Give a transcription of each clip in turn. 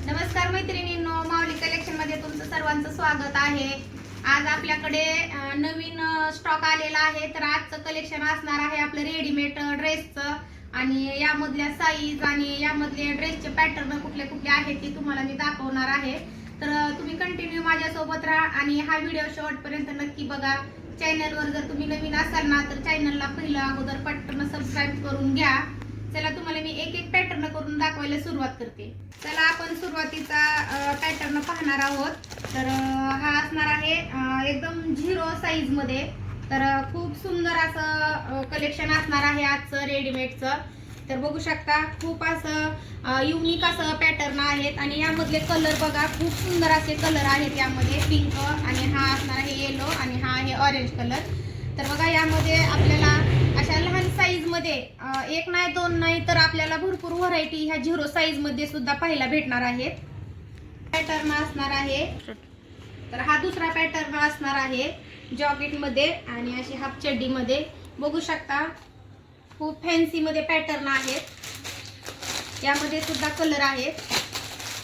नमस्कार मैत्रिणींनो, माऊली कलेक्शन मध्ये तुमचं सर्वांचं स्वागत आहे। आज आपल्याकडे नवीन स्टॉक आलेला आहे। तर आजचं कलेक्शन असणार आहे आपलं रेडीमेड ड्रेसचं आणि यामधल्या साईज आणि यामधले ड्रेसचे पॅटर्न कुठले कुठले आहेत ते तुम्हाला मी दाखवणार आहे। तर तुम्ही कंटिन्यू माझ्यासोबत राहा आणि हा व्हिडिओ शेवटपर्यंत नक्की बघा। चॅनलवर जर तुम्ही नवीन असाल ना तर चॅनलला पहिलं अगोदर पटकन सबस्क्राईब करून घ्या। चला तुम्हाला मी एक एक पॅटर्न करून दाखवायला सुरुवात करते। चला आपण सुरुवातीचा पॅटर्न पाहणार आहोत। तर हा असणार आहे एकदम 0 साईज मध्ये। तर खूप सुंदर असं कलेक्शन असणार आहे आजचं रेडीमेडचं। तर बघू शकता खूप असं युनिक असं पॅटर्न आहेत आणि यामधले कलर बघा, खूप सुंदर असे कलर आहेत यामध्ये। पिंक आणि हा असणार आहे येलो आणि हा आहे ऑरेंज कलर। तर बघा यामध्ये आपल्याला अशा लहान साईज मध्ये एक नाही दोन नाही तर आपल्याला भरपूर व्हरायटी ह्या 0 साईज मध्ये सुद्धा पाहायला भेटणार आहेत। पॅटर्न असणार आहे। तर हा दुसरा पॅटर्न असणार आहे जॉकेट मध्ये आणि अशी हाफ चड्डी मध्ये। बघू शकता खूप फॅन्सी मध्ये पॅटर्न आहेत। यामध्ये सुद्धा कलर आहेत,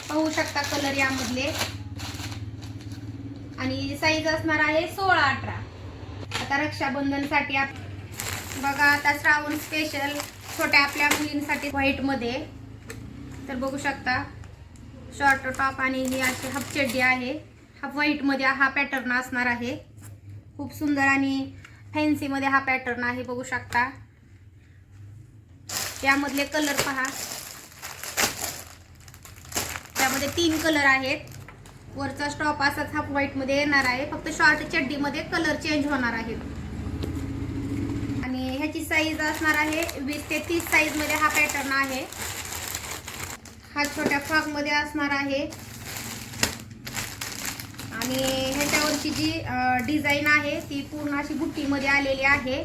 पाहू शकता कलर यामधले। आणि साईज असणार आहे 16-18। आता रक्षाबंधन साठी बघा, आता श्रावण स्पेशल छोट्या आपल्या मुलींसाठी व्हाईट मध्ये। तर बघू शकता शॉर्ट टॉप आणि ही अशी हाफ चड्डी आहे। हाफ व्हाईट मध्ये हा पॅटर्न असणार आहे। खूप सुंदर आणि फॅन्सी मध्ये हा पॅटर्न आहे, बघू शकता। यामधले कलर पहा, त्यामध्ये 3 कलर आहेत। वरचा स्टॉप असाच हाफ व्हाईट मध्ये येणार आहे, फक्त शॉर्ट चड्डी मध्ये कलर चेंज होणार आहेत। आणि ह्याची साईज असणार आहे 20 ते 30 साईज मध्ये हा पॅटर्न आहे। हा छोट्या फ्रॉक मध्ये असणार आहे आणि ह्याच्यावरची जी डिझाईन आहे ती पूर्ण अशी बुट्टी मध्ये आलेली आहे।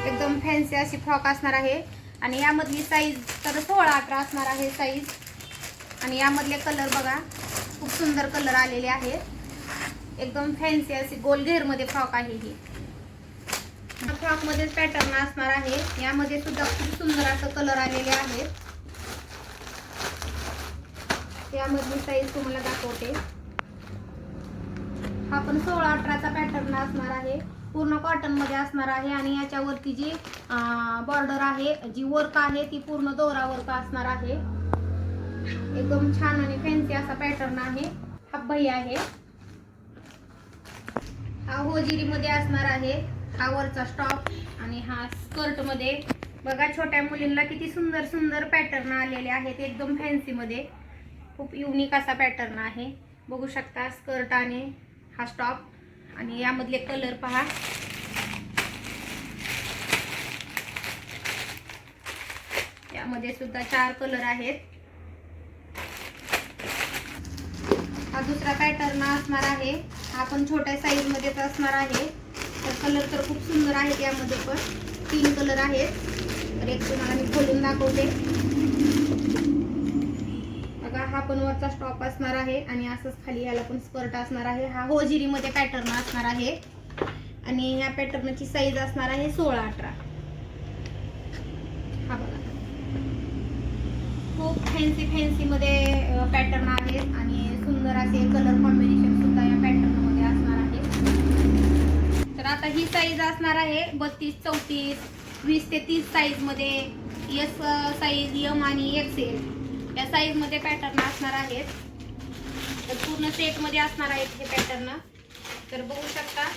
एकदम फॅन्सी अशी फ्रॉक असणार आहे आणि यामधली साईज तर 16-18 असणार आहे साईज। आणि यामधले कलर बघा, खूप सुंदर कलर आलेले आहेत। एकदम फॅन्सी अशी गोल घेर मध्ये फ्रॉक आहे ही। फ्रॉक मध्ये पॅटर्न असणार आहे। यामध्ये सुद्धा खूप सुंदर असं कलर आलेले आहेत। यामधली साईज तुम्हाला दाखवते। हा पण 16-18चा पॅटर्न असणार आहे। पूर्ण कॉटन मध्ये असणार आहे आणि याच्यावरती जी बॉर्डर आहे, जी वर्क आहे ती पूर्ण दोरा वर्क असणार आहे। एकदम छान आणि फॅन्सी असा पॅटर्न आहे। हा बाही आहे, हा होजिरी मध्ये असणार आहे। हा वरचा स्टॉप आणि हा स्कर्ट मध्ये। बघा छोट्या मुलींना किती सुंदर सुंदर पॅटर्न आलेले आहेत एकदम फॅन्सी मध्ये। खूप युनिक असा पॅटर्न आहे, बघू शकता। स्कर्ट आणि हा स्टॉप आणि यामधले कलर पहा। यामध्ये सुद्धा 4 कलर आहेत। हा दुसरा पॅटर्न असणार आहे। हा पण छोट्या साईज मध्येच असणार आहे। तर कलर तर खूप सुंदर आहेत, यामध्ये पण 3 कलर आहेत। तर एक तुम्हाला मी खोलून दाखवते बघा। हा पण वरचा स्टॉप असणार आहे आणि असंच खाली याला पण स्कर्ट असणार आहे। हा होजिरी मध्ये पॅटर्न असणार आहे आणि ह्या पॅटर्नची साईज असणार आहे 16-18। हा बघा, खूप फॅन्सी मध्ये पॅटर्न आहेत आणि सुंदर असे कलर कॉम्बिनेशन सुद्धा या पॅटर्न मध्ये असणार आहे। तर आता ही साईज असणार आहे 32-34, 20 ते 30 साईज मध्ये। एस साईज, एम आणि एक्सेल या साईज मध्ये पॅटर्न असणार आहेत। तर पूर्ण सेट मध्ये असणार आहेत हे पॅटर्न। तर बघू शकता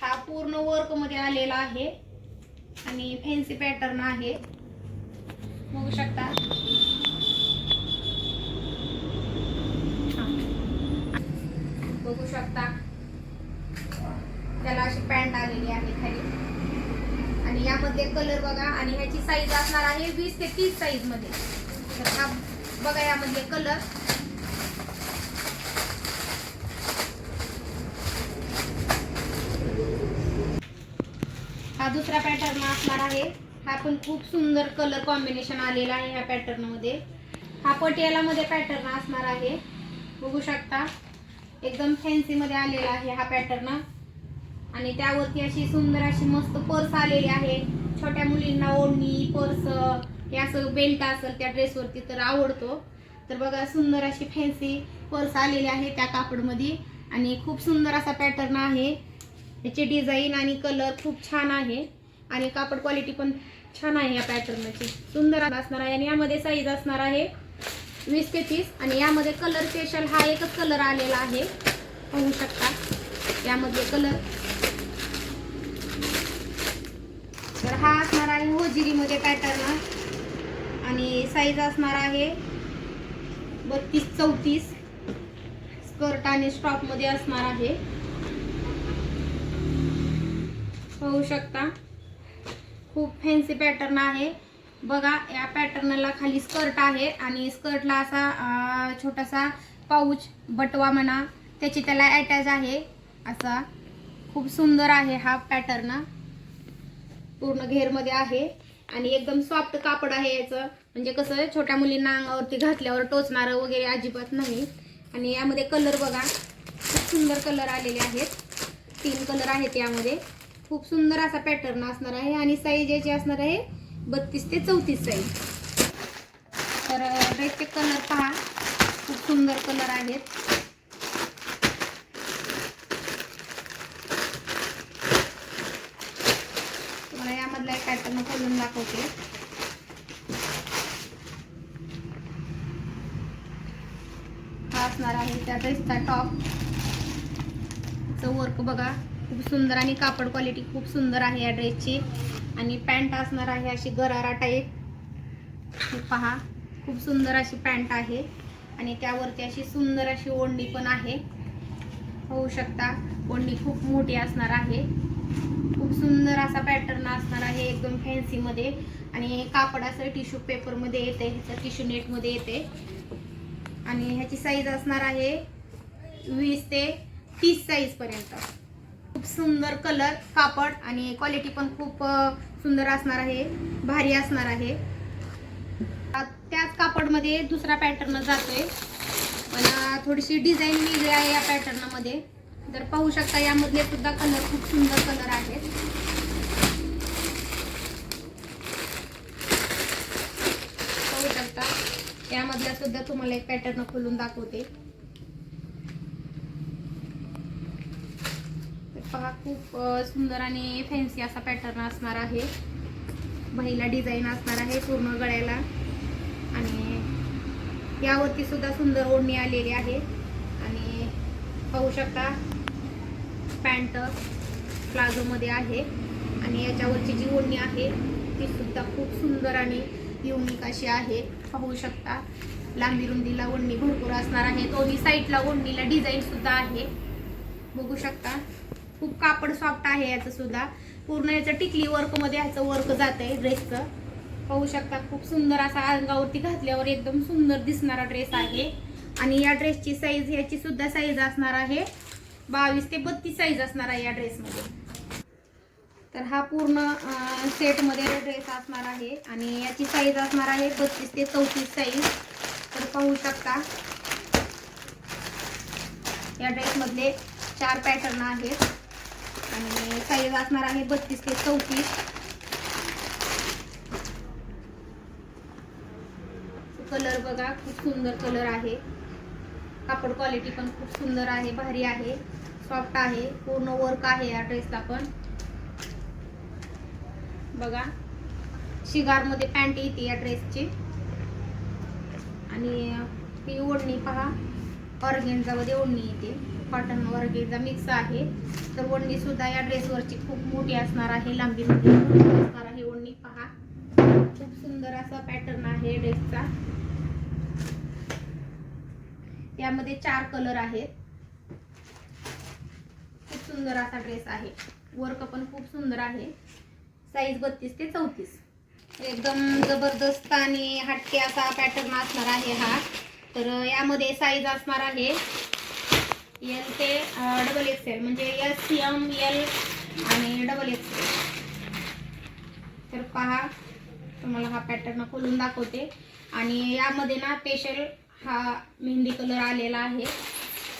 हा पूर्ण वर्क मध्ये आलेला आहे आणि फॅन्सी पॅटर्न आहे, बघू शकता। बघू शकता त्याला अशी पॅन्ट आलेली आहे खाली आणि यामध्ये कलर बघा। आणि ह्याची साईज असणार आहे 20 ते 30 साईज मध्ये। तर हा बघा यामध्ये कलर। हा दुसरा पॅटर्न असणार आहे। हा पण खूप सुंदर कलर कॉम्बिनेशन आलेला आहे ह्या पॅटर्न मध्ये। हा पटियाला मध्ये पॅटर्न असणार आहे, बघू शकता। एकदम फॅन्सी मध्ये आलेला आहे हा पॅटर्न आणि त्यावरती अशी सुंदर अशी मस्त पर्स आलेली आहे। छोट्या मुलींना ओढणी पर्स हे असं बेल्ट असेल त्या ड्रेसवरती तर आवडतो। तर बघा सुंदर अशी फॅन्सी पर्स आलेली आहे त्या कापडमध्ये आणि खूप सुंदर असा पॅटर्न आहे. याची डिझाईन आणि कलर खूप छान आहे आणि कापड क्वालिटी पण छान आहे. या पॅटर्नची सुंदर असणार आहे आणि यामध्ये साईज असणार आहे 20 ते 30 आणि यामध्ये कलर स्पेशल हा एकच कलर आलेला आहे. पाहू शकता यामध्ये कलर. तर हा असणार आहे होजिरीमध्ये पॅटर्न आणि साईज असणार आहे 32-34. स्कर्ट आणि स्टॉप मध्ये असणार आहे. पाहू शकता खूप फॅन्सी पॅटर्न आहे. बघा या पॅटर्नला खाली स्कर्ट आहे आणि स्कर्टला असा छोटासा पाऊच बटवा म्हणा त्याची त्याला अटॅच आहे. असा खूप सुंदर आहे हा पॅटर्न. पूर्ण घेरमध्ये आहे आणि एकदम सॉफ्ट कापड आहे याचं. म्हणजे कसं छोट्या मुलींना अंगावरती घातल्यावर टोचणारं वगैरे अजिबात नाही. आणि यामध्ये कलर बघा खूप सुंदर कलर आलेले आहेत. 3 कलर आहेत यामध्ये. खूप सुंदर असा पॅटर्न असणार आहे आणि साईज याची असणार आहे 32 ते 34 साईज. तर ड्रेसचे कलर पहा खूप सुंदर कलर आहेत. तुम्हाला यामधला एक पॅटर्न खोलून दाखवते. हा असणार आहे त्या ड्रेसचा टॉप. वर्क बघा खूप सुंदर आणि कापड क्वालिटी खूप सुंदर आहे या ड्रेसची. आणि पॅन्ट असणार आहे अशी गरारा टाईप. हे पहा खूप सुंदर अशी पॅन्ट आहे आणि त्यावरती अशी सुंदर अशी ओढणी पण आहे. होऊ शकता ओढणी खूप मोठी असणार आहे. खूप सुंदर असा पॅटर्न असणार आहे एकदम फॅन्सी मध्ये आणि कापड असं टिश्यू पेपर मध्ये येते. ह्याचं टिश्यू नेट मध्ये येते आणि ह्याची साईज असणार आहे 20 ते 30 साईज पर्यंत. खूप सुंदर कलर कापड आणि क्वालिटी पण खूप सुंदर असणार आहे. भारी असणार आहे. त्याच कापडमध्ये दुसरा पॅटर्न जातोय पण थोडीशी डिझाईन वेगळी आहे या पॅटर्न मध्ये. तर पाहू शकता यामधले सुद्धा कलर खूप सुंदर कलर आहेत. पाहू शकता यामधला सुद्धा तुम्हाला एक पॅटर्न खोलून दाखवते. पहा खूप सुंदर आणि फॅन्सी असा पॅटर्न असणार आहे. महिला डिझाईन असणार आहे पूर्ण गळ्याला आणि यावरती सुद्धा सुंदर ओढणी आलेली आहे. आणि पाहू शकता पॅन्ट प्लाझो मध्ये आहे आणि याच्यावरची जी ओढणी आहे ती सुद्धा खूप सुंदर आणि युनिक अशी आहे. पाहू शकता लांबी रुंदीला ओढणी भरपूर असणार आहे. दोन्ही साईडला ओढणीला डिझाईन सुद्धा आहे. बघू शकता खूप कापड सॉफ्ट आहे याचं सुद्धा. पूर्ण याचं टिकली वर्क मध्ये ह्याचं वर्क जात आहे ड्रेसचं. पाहू शकता खूप सुंदर असा अंगावरती घातल्यावर एकदम सुंदर दिसणारा ड्रेस आहे. आणि या ड्रेसची साईज याची सुद्धा साईज असणार आहे 22 ते 32 साईज असणार आहे या ड्रेसमध्ये. तर हा पूर्ण सेट मध्ये ड्रेस असणार आहे आणि याची साईज असणार आहे 32 ते 34 साईज. तर पाहू शकता या ड्रेस मधले 4 पॅटर्न आहेत आणि साईज असणार आहे 32 ते 34. कलर बघा खूप सुंदर कलर आहे. कापड क्वालिटी पण खूप सुंदर आहे. भारी आहे. सॉफ्ट आहे. पूर्ण वर्क आहे या ड्रेसला पण. बघा शिगार मध्ये पॅन्ट येते या ड्रेसची आणि ही ओढणी पहा ऑर्गेन्झा मध्ये ओढणी येते. कॉटन ऑर्गेन्झा मिक्स आहे. तर ओढणी सुद्धा या ड्रेसवरची खूप मोठी असणार आहे. लांबी मध्ये असणार आहे ओढणी पहा. खूप सुंदर असा पॅटर्न आहे ड्रेसचा. यामध्ये 4 कलर आहेत. खूप सुंदर असा ड्रेस आहे. वर्क पण खूप सुंदर आहे. साईज 32 ते 34. एकदम जबरदस्त आणि हटके असा पॅटर्न असणार आहे हा. तर यामध्ये साईज असणार आहे एल ते XXL म्हणजे S, M, L आणि XXL. तर पहा तुम्हाला हा पॅटर्न खोलून दाखवते आणि यामध्ये ना स्पेशल हा मेहंदी कलर आलेला आहे.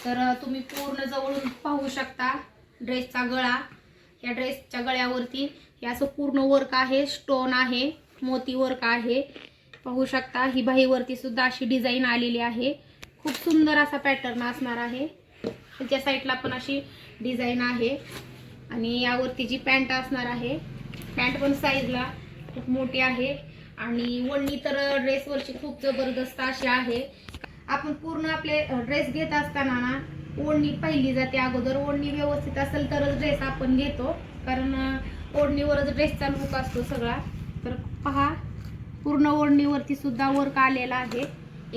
तर तुम्ही पूर्ण जवळून पाहू शकता ड्रेसचा गळा. या ड्रेसच्या गळ्यावरती हे असं पूर्ण वर्क आहे. स्टोन आहे. मोती वर्क आहे. पाहू शकता ही बाहीवरती सुद्धा अशी डिझाईन आलेली आहे. खूप सुंदर असा पॅटर्न असणार आहे. त्याच्या साईडला पण अशी डिझाईन आहे आणि यावरती जी पॅन्ट असणार आहे, पॅन्ट पण साईजला खूप मोठी आहे आणि ओढणी तर ड्रेसवरची खूप जबरदस्त अशी आहे. आपण पूर्ण आपले ड्रेस घेत असताना ना ओढणी पाहिली जाते अगोदर. ओढणी व्यवस्थित असेल तरच ड्रेस आपण घेतो, कारण ओढणीवरच ड्रेसचा लुक असतो सगळा. तर पहा, पूर्ण ओढणीवरती सुद्धा वर्क आलेला आहे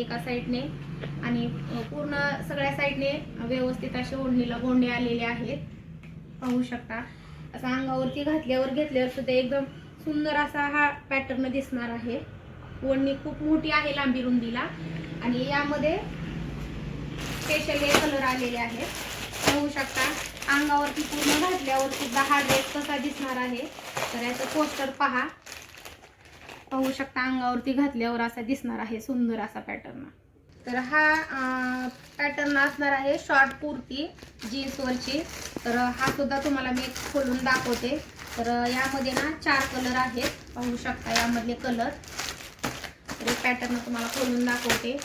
एका साईडने आणि पूर्ण सगळ्या साईडने व्यवस्थित असे ओढणीला गोंडे आलेले आहेत. पाहू शकता, असा अंगावरती घेतल्यावर सुद्धा एकदम सुंदर असा हा पॅटर्न दिसणार आहे. ओढणी खूप मोठी आहे लांबी रुंदीला आणि यामध्ये स्पेशल हे कलर आलेले आहेत. पाहू शकता, अंगावरती पूर्ण घातल्यावर सुद्धा हा ड्रेस कसा दिसणार आहे. तर याचं पोस्टर पहा. पाहू शकता, अंगावरती घातल्यावर असा दिसणार आहे सुंदर असा पॅटर्न. तर हा पॅटर्न असणार आहे शॉर्ट कुर्ती जीन्सवरची. तर हा सुद्धा तुम्हाला मी खोलून दाखवते. तर यामध्ये ना 4 कलर आहेत. पाहू शकता यामधले कलर. तर पॅटर्न तुम्हाला खोलून दाखवते.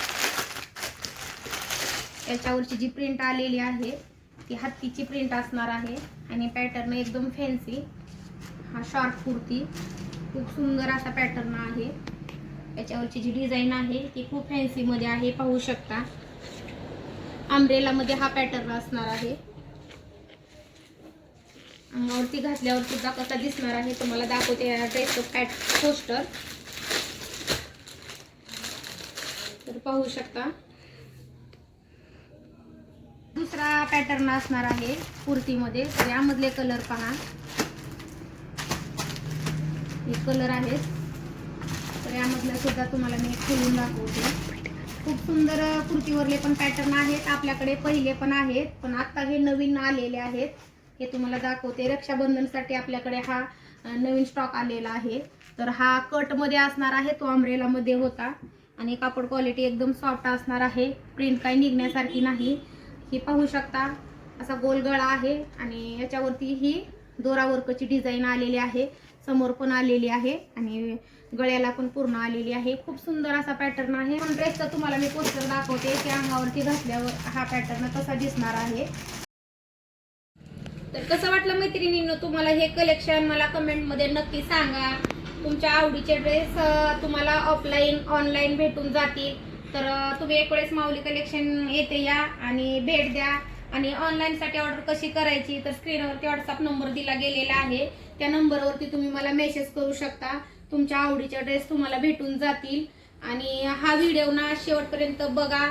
याच्यावरची जी प्रिंट आलेली आहे ती हत्तीची प्रिंट असणार आहे आणि पॅटर्न एकदम फॅन्सी. हा शॉर्ट कुर्ती खूप सुंदर असा पॅटर्न आहे. याच्यावरची जी डिझाईन आहे ती खूप फॅन्सी मध्ये आहे. पाहू शकता, अम्ब्रेला मध्ये हा पॅटर्न असणार आहे. अंगावरती घातल्यावर सुद्धा कसा दिसणार आहे तुम्हाला दाखवते या ड्रेसचं पोस्टर. तर पाहू शकता, दुसरा पॅटर्न असणार आहे कुर्तीमध्ये. तर यामधले कलर पहा, हे कलर आहेत. तर यामधलं सुद्धा तुम्हाला मी खोलून दाखवते. खूप सुंदर कुर्तीवरले पण पॅटर्न आहेत आपल्याकडे, पहिले पण आहेत, पण आता हे नवीन आलेले आहेत. हे तुम्हाला दाखवते. रक्षाबंधनसाठी आपल्याकडे हा नवीन स्टॉक आलेला आहे. तर हा कट मध्ये असणार आहे, तो अम्ब्रेला मध्ये होता आणि कापड क्वालिटी एकदम सॉफ्ट असणार आहे. प्रिंट काही निघण्यासारखी नाही. ही पाहू शकता, असा गोल गळा आहे आणि याच्यावरती ही दोरा वर्कची डिझाईन आलेली आहे. समोर पण आलेली आहे आणि गळ्याला पण पूर्ण आलेली आहे. खूप सुंदर असा पॅटर्न आहे. पण ड्रेसचा तुम्हाला मी पोस्टर दाखवते की अंगावरती घातल्यावर हा पॅटर्न कसा दिसणार आहे. तर कसं वाटलं मैत्रिणींनो तुम्हाला हे कलेक्शन, मला कमेंट मध्ये नक्की सांगा. तुमच्या आवडीचे ड्रेस तुम्हाला ऑफलाईन ऑनलाईन भेटून जातील. तर तुम्ही एक वेळेस माऊली कलेक्शन येथे या आणि भेट द्या. आणि ऑनलाईन साठी ऑर्डर कशी करायची, तर स्क्रीनवरती व्हॉट्सअप नंबर दिला गेलेला आहे. त्या नंबरवरती तुम्ही मला मेसेज करू शकता. तुमच्या आवडीचे ड्रेस तुम्हाला भेटून जातील. आणि हा व्हिडिओ ना शेवटपर्यंत बघा,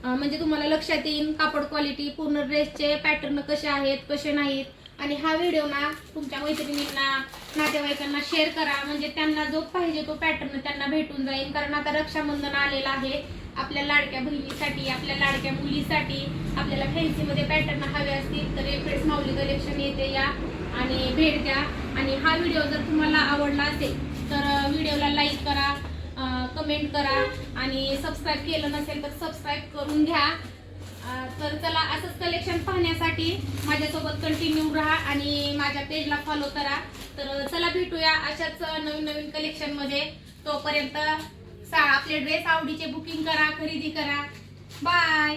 म्हणजे तुम्हाला लक्षात येईल कापड क्वालिटी, पूर्ण ड्रेसचे पॅटर्न कसे आहेत कसे नाहीत. आणि हा व्हिडिओ ना तुमच्या मैत्रिणींना, नातेवाईकांना शेअर करा, म्हणजे त्यांना जो पाहिजे तो पॅटर्न त्यांना भेटून जाईल. कारण आता रक्षाबंधन आलेला आहे. आपल्या लाडक्या बहिणीसाठी, आपल्या लाडक्या मुलीसाठी आपल्याला फॅन्सी मध्ये पॅटर्न हवे असतील तर एक वेळेस माऊली कलेक्शन येथे या आणि भेट द्या. आणि हा व्हिडिओ जर तुम्हाला आवडला असेल तर व्हिडिओला लाईक करा, कमेंट करा आणि सबस्क्राईब केलं नसेल तर सबस्क्राईब करून घ्या. तर चला, असंच कलेक्शन पाहण्यासाठी माझ्यासोबत कंटिन्यू राहा आणि माझ्या पेजला फॉलो करा. तर चला, भेटूया अशाच नवीन नवीन कलेक्शन मध्ये. तोपर्यंत आपले ड्रेस आवडीचे बुकिंग करा, खरेदी करा. बाय.